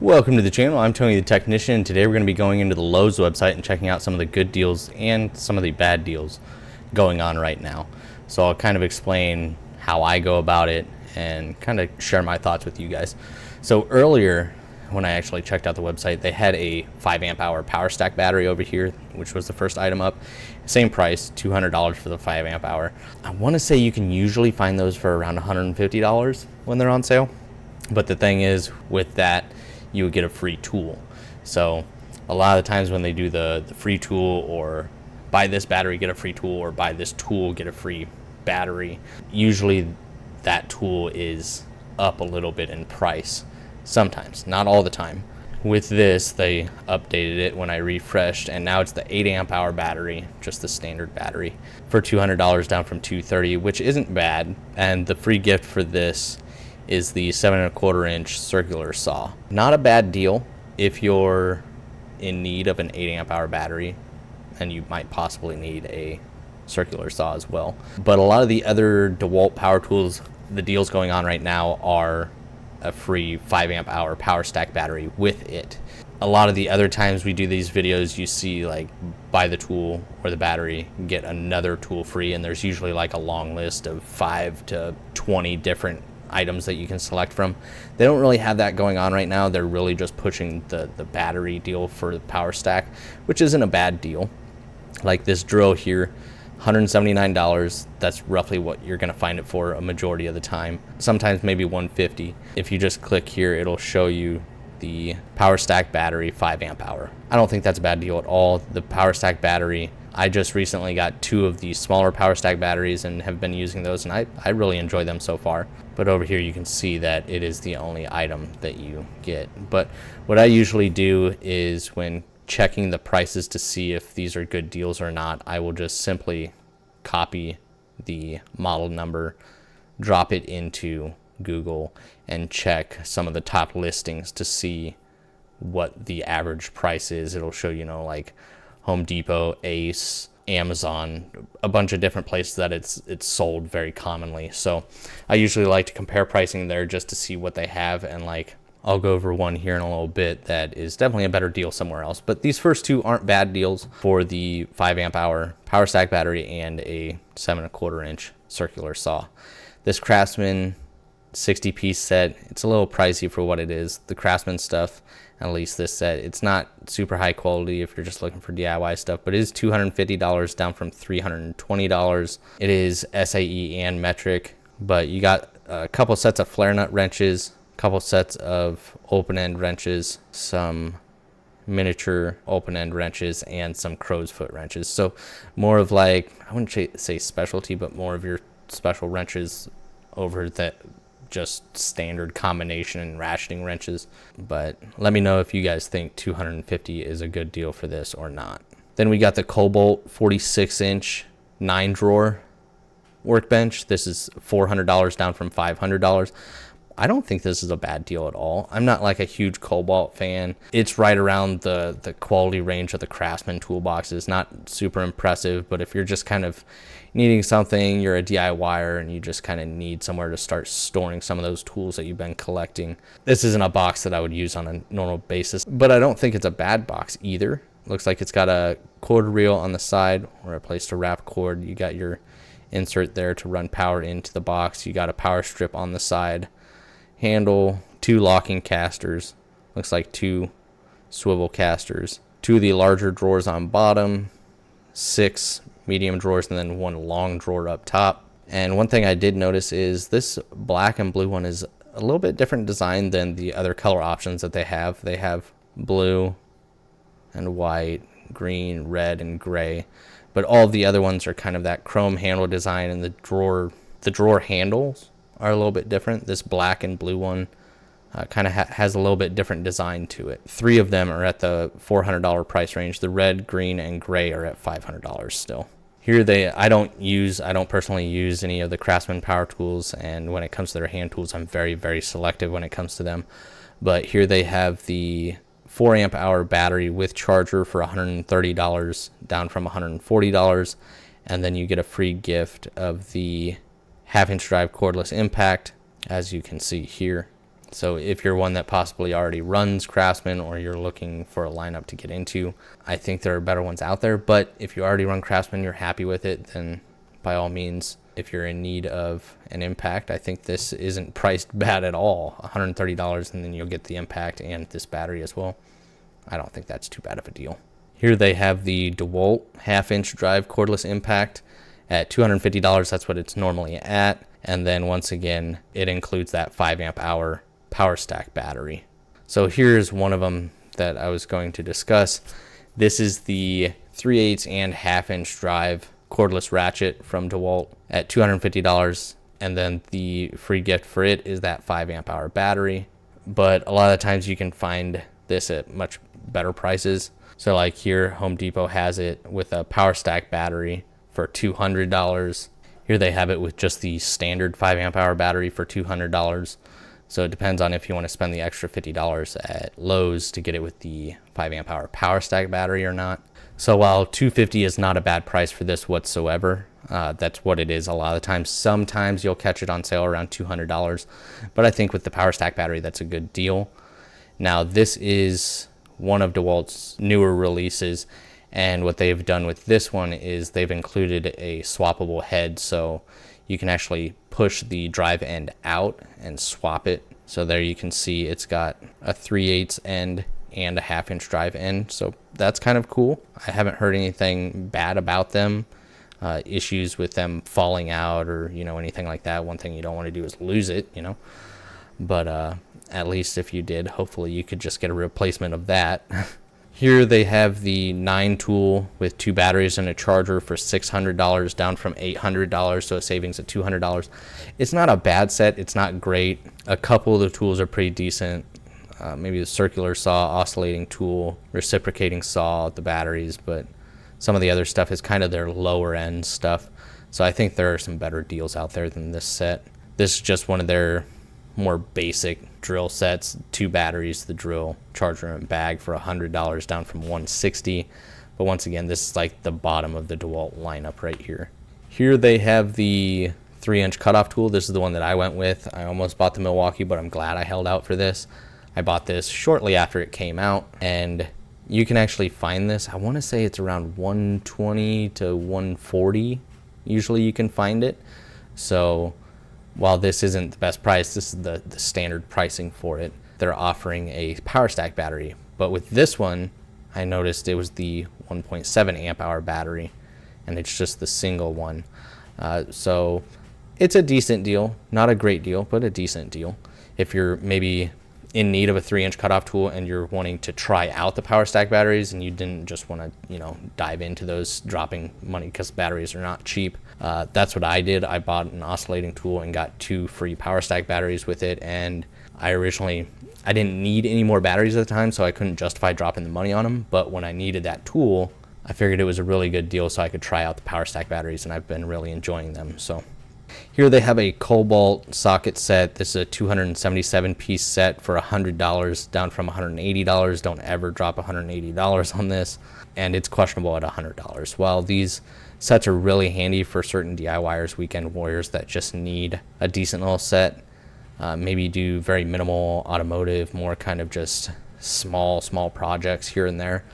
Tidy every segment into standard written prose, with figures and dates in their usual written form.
Welcome to the channel. I'm Tony the Technician, and today we're going to be going into the Lowe's website and checking out some of the good deals and some of the bad deals going on right now. So I'll kind of explain how I go about it and kind of share my thoughts with you guys. So earlier, when I actually checked out the website, they had a 5 amp hour power stack battery over here, which was the first item up. Same price, $200 for the 5 amp hour. I want to say you can usually find those for around $150 when they're on sale. But the thing is, with that, you would get a free tool. So a lot of the times when they do the free tool, or buy this battery, get a free tool, or buy this tool, get a free battery, usually that tool is up a little bit in price. Sometimes, not all the time. With this, they updated it when I refreshed, and now it's the 8 amp hour battery, just the standard battery, for $200 down from $230, which isn't bad. And the free gift for this is the 7¼ inch circular saw. Not a bad deal if you're in need of an 8 amp hour battery, and you might possibly need a circular saw as well. But a lot of the other DeWalt power tools, the deals going on right now are a free 5 amp hour power stack battery with it. A lot of the other times we do these videos, you see like buy the tool or the battery, get another tool free, and there's usually like a long list of 5 to 20 different items that you can select from. They don't really have that going on right now. They're really just pushing the battery deal for the power stack, which isn't a bad deal. Like this drill here, $179. That's roughly what you're going to find it for a majority of the time. Sometimes maybe $150. If you just click here, it'll show you the power stack battery 5 amp hour. I don't think that's a bad deal at all. The power stack battery, I just recently got 2 of the smaller power stack batteries and have been using those, and I really enjoy them so far. But over here you can see that it is the only item that you get. But what I usually do is, when checking the prices to see if these are good deals or not, I will just simply copy the model number, drop it into Google, and check some of the top listings to see what the average price is. It'll show, like Home Depot, Ace, Amazon, a bunch of different places that it's sold very commonly. So I usually like to compare pricing there just to see what they have, and like I'll go over one here in a little bit that is definitely a better deal somewhere else. But these first 2 aren't bad deals for the 5 amp hour power stack battery and a 7¼ inch circular saw. This Craftsman 60-piece set, it's a little pricey for what it is. The Craftsman stuff, at least this set, it's not super high quality if you're just looking for DIY stuff, but it is $250 down from $320. It is SAE and metric, but you got a couple sets of flare nut wrenches, a couple sets of open-end wrenches, some miniature open-end wrenches, and some crow's foot wrenches. So more of like, I wouldn't say specialty, but more of your special wrenches over that just standard combination and ratcheting wrenches. But let me know if you guys think $250 is a good deal for this or not. Then we got the Kobalt 46-inch 9-drawer workbench. This is $400 down from $500. I don't think this is a bad deal at all. I'm not like a huge Kobalt fan. It's right around the quality range of the Craftsman toolboxes. Not super impressive, but if you're just kind of needing something, you're a DIYer and you just kind of need somewhere to start storing some of those tools that you've been collecting, this isn't a box that I would use on a normal basis. But I don't think it's a bad box either. Looks like it's got a cord reel on the side, or a place to wrap cord. You got your insert there to run power into the box. You got a power strip on the side, handle, 2 locking casters, looks like 2 swivel casters, 2 of the larger drawers on bottom, 6 medium drawers, and then 1 long drawer up top. And one thing I did notice is this black and blue one is a little bit different design than the other color options that they have. They have blue and white, green, red, and gray, but all of the other ones are kind of that chrome handle design, and the drawer handles are a little bit different. This black and blue one kind of has a little bit different design to it. 3 of them are at the $400 price range. The red, green, and gray are at $500 still. Here I don't personally use any of the Craftsman power tools, and when it comes to their hand tools, I'm very, very selective when it comes to them. But here they have the 4 amp hour battery with charger for $130 down from $140, and then you get a free gift of the 1/2 inch drive cordless impact, as you can see here. So if you're one that possibly already runs Craftsman or you're looking for a lineup to get into, I think there are better ones out there. But if you already run Craftsman, you're happy with it, then by all means, if you're in need of an impact, I think this isn't priced bad at all. $130, and then you'll get the impact and this battery as well. I don't think that's too bad of a deal. Here they have the DeWalt half-inch drive cordless impact at $250. That's what it's normally at. And then once again, it includes that 5 amp hour power stack battery. So here's one of them that I was going to discuss. This is the 3/8 and half-inch drive cordless ratchet from DeWalt at $250. And then the free gift for it is that 5 amp hour battery. But a lot of times you can find this at much better prices. So like here, Home Depot has it with a power stack battery for $200. Here they have it with just the standard 5 amp hour battery for $200. So it depends on if you want to spend the extra $50 at Lowe's to get it with the 5 amp hour power stack battery or not. So while $250 is not a bad price for this whatsoever, that's what it is a lot of the times. Sometimes you'll catch it on sale around $200, but I think with the power stack battery, that's a good deal. Now this is one of DeWalt's newer releases, and what they've done with this one is they've included a swappable head, so you can actually push the drive end out and swap it. So there you can see it's got a 3/8 end and a half-inch drive end, so that's kind of cool. I haven't heard anything bad about them, issues with them falling out or anything like that. One thing you don't want to do is lose it, but at least if you did, hopefully you could just get a replacement of that. Here they have the 9 tool with 2 batteries and a charger for $600, down from $800, so a savings of $200. It's not a bad set. It's not great. A couple of the tools are pretty decent. Maybe the circular saw, oscillating tool, reciprocating saw, the batteries, but some of the other stuff is kind of their lower end stuff. So I think there are some better deals out there than this set. This is just one of their more basic drill sets, 2 batteries, the drill, charger, and bag for $100, down from $160. But once again, this is like the bottom of the DeWalt lineup right here. Here they have the 3-inch cutoff tool. This is the one that I went with. I almost bought the Milwaukee, but I'm glad I held out for this. I bought this shortly after it came out, and you can actually find this. I want to say it's around $120 to $140. Usually you can find it. So while this isn't the best price, this is the standard pricing for it. They're offering a power stack battery, but with this one, I noticed it was the 1.7 amp hour battery, and it's just the single one. So it's a decent deal, not a great deal, but a decent deal. If you're maybe in need of a 3-inch cutoff tool and you're wanting to try out the power stack batteries and you didn't just want to dive into those, dropping money because batteries are not cheap, that's what I did. I bought an oscillating tool and got 2 free power stack batteries with it, and I didn't need any more batteries at the time, so I couldn't justify dropping the money on them. But when I needed that tool, I figured it was a really good deal so I could try out the power stack batteries, and I've been really enjoying them. So here they have a Kobalt socket set. This is a 277 piece set for $100, down from $180. Don't ever drop $180 on this, and it's questionable at $100. While these sets are really handy for certain DIYers, weekend warriors that just need a decent little set, maybe do very minimal automotive, more kind of just small projects here and there,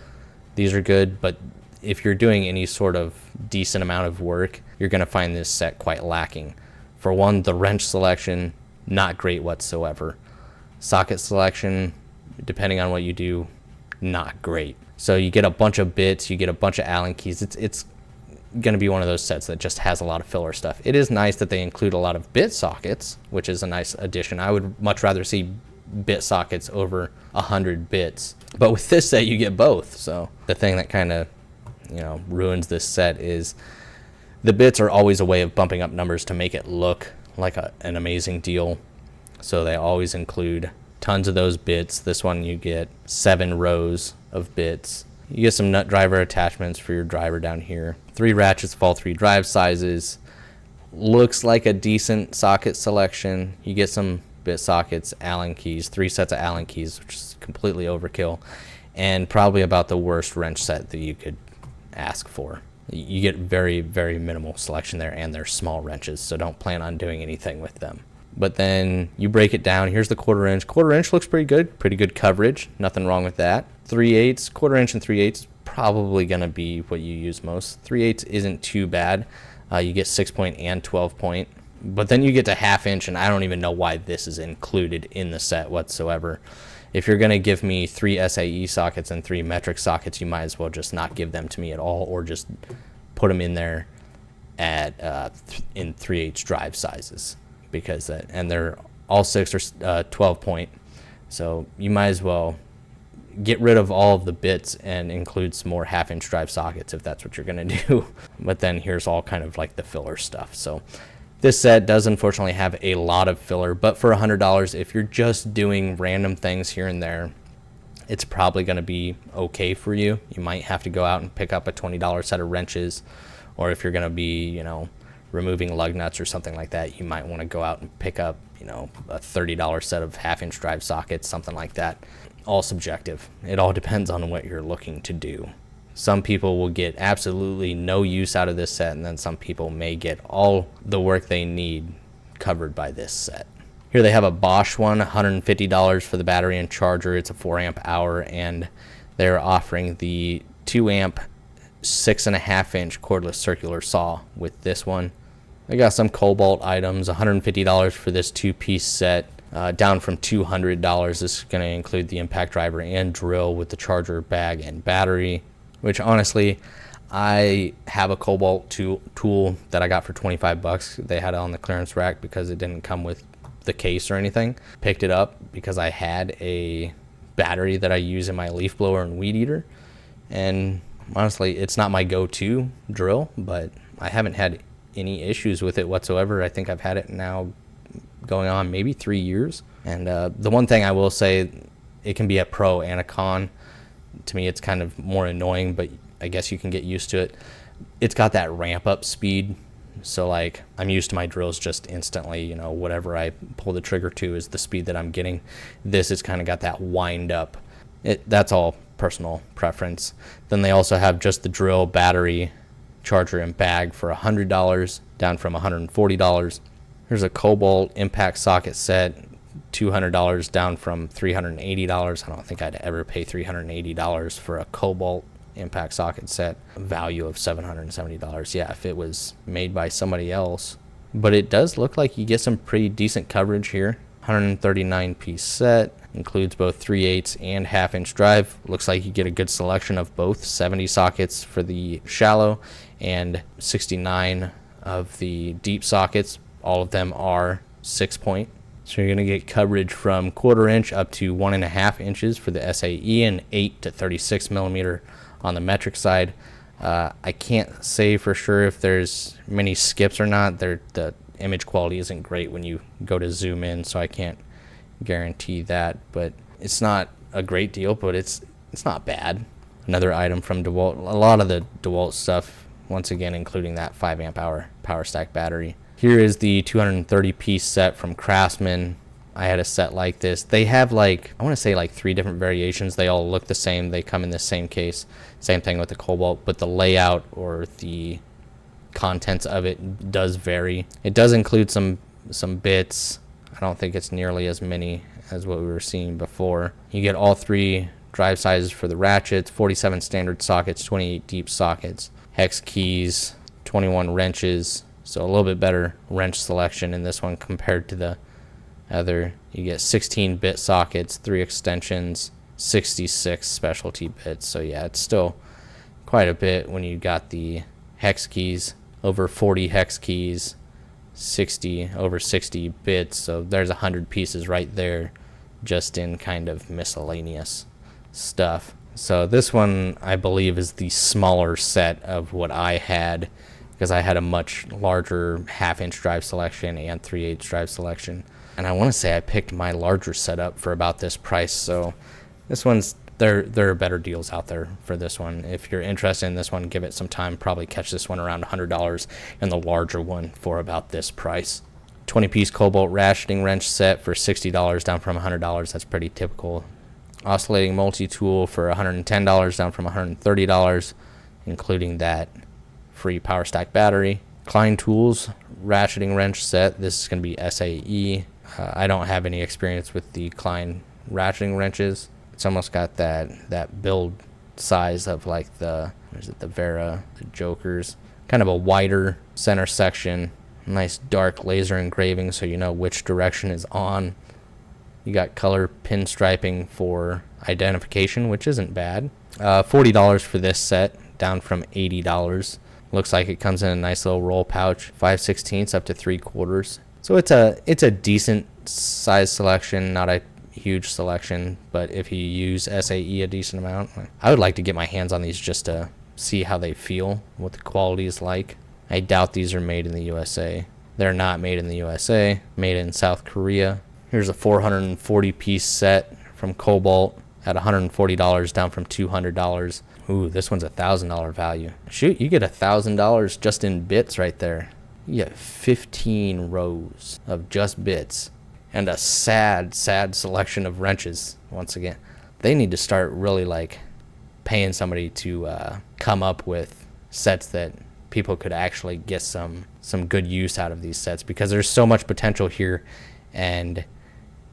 these are good. But if you're doing any sort of decent amount of work, you're going to find this set quite lacking. For one, the wrench selection, not great whatsoever. Socket selection, depending on what you do, not great. So you get a bunch of bits, you get a bunch of Allen keys. It's going to be one of those sets that just has a lot of filler stuff. It is nice that they include a lot of bit sockets, which is a nice addition. I would much rather see bit sockets over 100 bits. But with this set, you get both. So the thing that kind of ruins this set is the bits are always a way of bumping up numbers to make it look like an amazing deal. So they always include tons of those bits. This one you get 7 rows of bits. You get some nut driver attachments for your driver down here. 3 ratchets for all 3 drive sizes. Looks like a decent socket selection. You get some bit sockets, Allen keys, 3 sets of Allen keys, which is completely overkill, and probably about the worst wrench set that you could ask for. You get very, very minimal selection there, and they're small wrenches, so don't plan on doing anything with them. But then you break it down. Here's the 1/4 inch. 1/4 inch looks pretty good coverage. Nothing wrong with that. 3/8, 1/4 inch and 3/8 is probably going to be what you use most. 3/8 isn't too bad. You get 6-point and 12-point. But then you get to 1/2 inch, and I don't even know why this is included in the set whatsoever. If you're going to give me 3 SAE sockets and 3 metric sockets, you might as well just not give them to me at all, or just put them in there at in 3/8 drive sizes, because and they're all 6 or 12-point. So you might as well get rid of all of the bits and include some more 1/2 inch drive sockets if that's what you're going to do. But then here's all kind of like the filler stuff. So this set does unfortunately have a lot of filler, but for $100, if you're just doing random things here and there, it's probably going to be okay for you. You might have to go out and pick up a $20 set of wrenches, or if you're going to be, you know, removing lug nuts or something like that, you might want to go out and pick up, you know, a $30 set of 1/2 inch drive sockets, something like that. All subjective. It all depends on what you're looking to do. Some people will get absolutely no use out of this set, and then some people may get all the work they need covered by this set. Here they have a Bosch one, $150 for the battery and charger. It's a 4 amp hour, and they're offering the 2 amp 6.5 inch cordless circular saw with this one. They got some Kobalt items, $150 for this 2-piece set, down from $200. This is going to include the impact driver and drill with the charger, bag, and battery, which honestly, I have a Kobalt tool that I got for 25 bucks. They had it on the clearance rack because it didn't come with the case or anything. Picked it up because I had a battery that I use in my leaf blower and weed eater, and honestly, it's not my go-to drill, but I haven't had any issues with it whatsoever. I think I've had it now going on maybe 3 years. And the one thing I will say, it can be a pro and a con. To me, it's kind of more annoying, but I guess you can get used to it. It's got that ramp up speed. So like, I'm used to my drills just instantly, you know, whatever I pull the trigger to is the speed that I'm getting. This has kind of got that wind up. That's all personal preference. Then they also have just the drill, battery, charger, and bag for $100, down from $140. Here's a Kobalt impact socket set, $200, down from $380. I don't think I'd ever pay $380 for a Kobalt impact socket set. Value of $770. Yeah, if it was made by somebody else. But it does look like you get some pretty decent coverage here. 139-piece set, includes both 3/8 and 1/2 inch drive. Looks like you get a good selection of both, 70 sockets for the shallow and 69 of the deep sockets. All of them are 6-point. So you're going to get coverage from 1/4 inch up to 1.5 inches for the SAE, and 8 to 36 millimeter on the metric side. I can't say for sure if there's many skips or not. The image quality isn't great when you go to zoom in, so I can't guarantee that. But it's not a great deal, but it's not bad. Another item from DeWalt. A lot of the DeWalt stuff, once again, including that 5 amp hour power stack battery. Here is the 230-piece set from Craftsman. I had a set like this. They have like, I want to say like 3 different variations. They all look the same. They come in the same case. Same thing with the Kobalt, but the layout or the contents of it does vary. It does include some bits. I don't think it's nearly as many as what we were seeing before. You get all 3 drive sizes for the ratchets, 47 standard sockets, 28 deep sockets, hex keys, 21 wrenches. So a little bit better wrench selection in this one compared to the other. You get 16 bit sockets, 3 extensions, 66 specialty bits. So yeah, it's still quite a bit when you got the hex keys, over 40 hex keys, over 60 bits. So there's 100 pieces right there just in kind of miscellaneous stuff. So this one, I believe, is the smaller set of what I had, because I had a much larger 1/2 inch drive selection and 3/8 drive selection. And I want to say I picked my larger setup for about this price. So this one's, there are better deals out there for this one. If you're interested in this one, give it some time. Probably catch this one around $100, and the larger one for about this price. 20-piece Kobalt ratcheting wrench set for $60, down from $100. That's pretty typical. Oscillating multi-tool for $110, down from $130, including that free power stack battery. Klein Tools ratcheting wrench set. This is going to be SAE. I don't have any experience with the Klein ratcheting wrenches. It's almost got that build size of like the Vera, the Jokers. Kind of a wider center section. Nice dark laser engraving so you know which direction is on. You got color pinstriping for identification, which isn't bad. $40 for this set, down from $80. Looks like it comes in a nice little roll pouch, 5/16 up to 3/4. So it's a decent size selection, not a huge selection, but if you use SAE a decent amount, I would like to get my hands on these just to see how they feel, what the quality is like. I doubt these are made in the USA. They're not made in the USA, made in South Korea. Here's a 440 piece set from Kobalt at $140, down from $200. Ooh, this one's $1,000 value. Shoot, you get $1,000 just in bits right there. You get 15 rows of just bits and a sad selection of wrenches. Once again, they need to start really like paying somebody to come up with sets that people could actually get some good use out of these sets, because there's so much potential here, and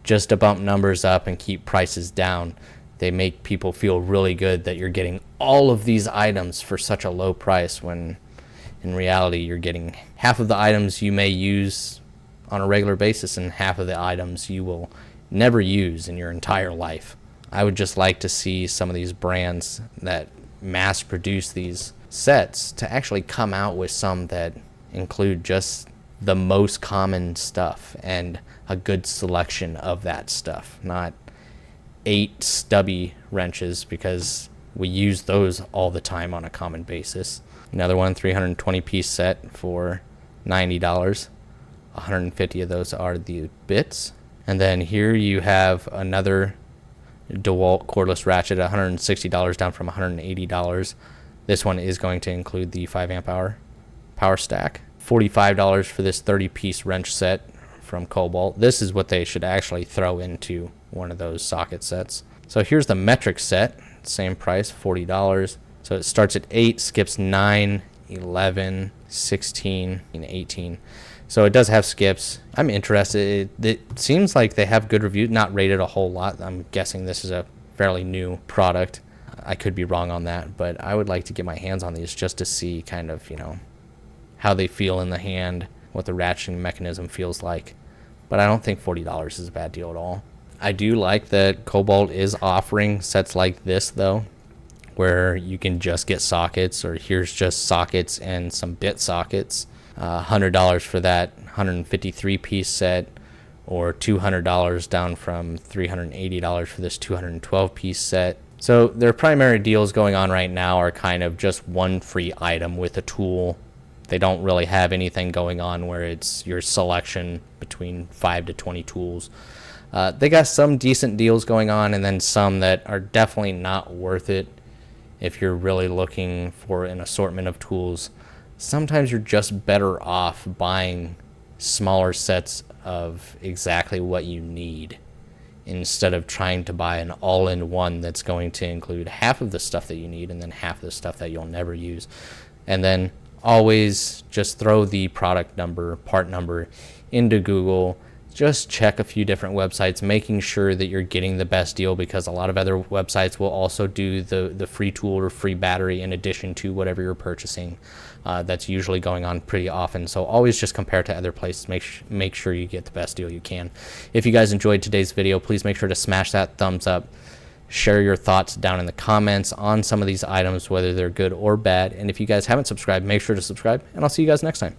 just to bump numbers up and keep prices down, they make people feel really good that you're getting all of these items for such a low price, when in reality you're getting half of the items you may use on a regular basis and half of the items you will never use in your entire life. I would just like to see some of these brands that mass produce these sets to actually come out with some that include just the most common stuff and a good selection of that stuff, not 8 stubby wrenches, because we use those all the time on a common basis. Another one, 320 piece set for $90. 150 of those are the bits. And then here you have another DeWalt cordless ratchet, $160, down from $180. This one is going to include the 5 amp hour power stack. $45 for this 30 piece wrench set from Kobalt. This is what they should actually throw into one of those socket sets. So here's the metric set, same price, $40. So it starts at 8, skips 9, 11, 16, and 18. So it does have skips. I'm interested. It seems like they have good reviews, not rated a whole lot. I'm guessing this is a fairly new product. I could be wrong on that, but I would like to get my hands on these just to see kind of, how they feel in the hand, what the ratcheting mechanism feels like. But I don't think $40 is a bad deal at all. I do like that Kobalt is offering sets like this, though, where you can just get sockets, or here's just sockets and some bit sockets. $100 for that 153 piece set, or $200 down from $380 for this 212 piece set. So their primary deals going on right now are kind of just one free item with a tool. They don't really have anything going on where it's your selection between 5 to 20 tools. They got some decent deals going on, and then some that are definitely not worth it if you're really looking for an assortment of tools. Sometimes you're just better off buying smaller sets of exactly what you need, instead of trying to buy an all-in-one that's going to include half of the stuff that you need and then half of the stuff that you'll never use. And then always just throw the product number, part number into Google. Just check a few different websites, making sure that you're getting the best deal, because a lot of other websites will also do the free tool or free battery in addition to whatever you're purchasing. That's usually going on pretty often. So always just compare to other places. Make sure you get the best deal you can. If you guys enjoyed today's video, please make sure to smash that thumbs up. Share your thoughts down in the comments on some of these items, whether they're good or bad. And if you guys haven't subscribed, make sure to subscribe, and I'll see you guys next time.